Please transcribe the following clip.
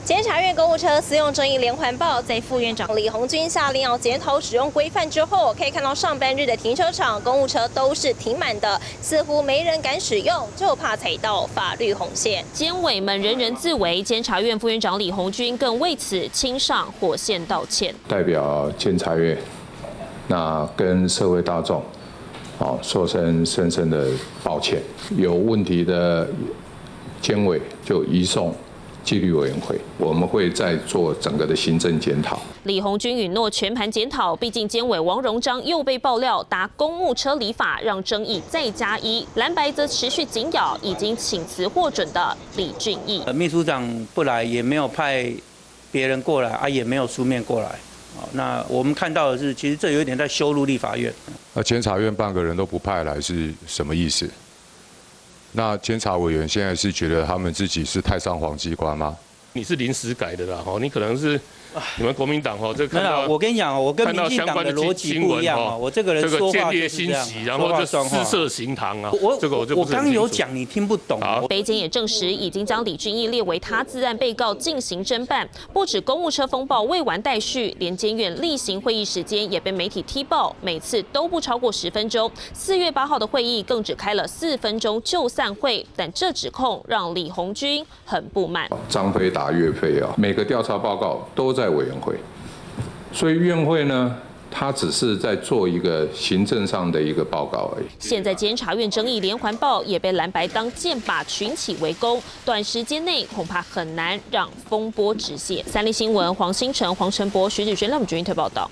监察院公务车私用争议连环爆，在副院长李鸿钧下令要检讨使用规范之后，可以看到上班日的停车场公务车都是停满的，似乎没人敢使用，就怕踩到法律红线。监委们人人自危，监察院副院长李鸿钧更为此亲上火线道歉，代表监察院，那跟社会大众，说声深深的抱歉。有问题的监委就移送纪律委员会，我们会再做整个的行政检讨。李鸿钧允诺全盘检讨，毕竟监委王荣章又被爆料搭公务车礼法，让争议再加一。蓝白则持续紧咬已经请辞获准的李俊毅。秘书长不来，也没有派别人过来也没有书面过来。那我们看到的是，其实这有一点在羞辱立法院。监察院半个人都不派来是什么意思？那监察委员现在是觉得他们自己是太上皇机关吗？你是临时改的啦，你可能是你们国民党这看到我跟你讲我跟民进党的逻辑不一样我这个人说话就是这样，然后就私设行堂啊，这个我就不是很清楚。我刚有讲你听不懂。北检也证实，已经将李俊毅列为他自案被告进行侦办。不止公务车风暴未完待续，连监院例行会议时间也被媒体踢爆，每次都不超过10分钟。4月8号的会议更只开了4分钟就散会，但这指控让李鸿钧很不满。张飞打岳飞每个调查报告都在委员会，所以院会呢，他只是在做一个行政上的一个报告而已。现在监察院争议连环爆，也被蓝白当箭靶群起围攻，短时间内恐怕很难让风波止泻。三立新闻黄兴成、黄晨博、徐子轩、赖姆君特报道。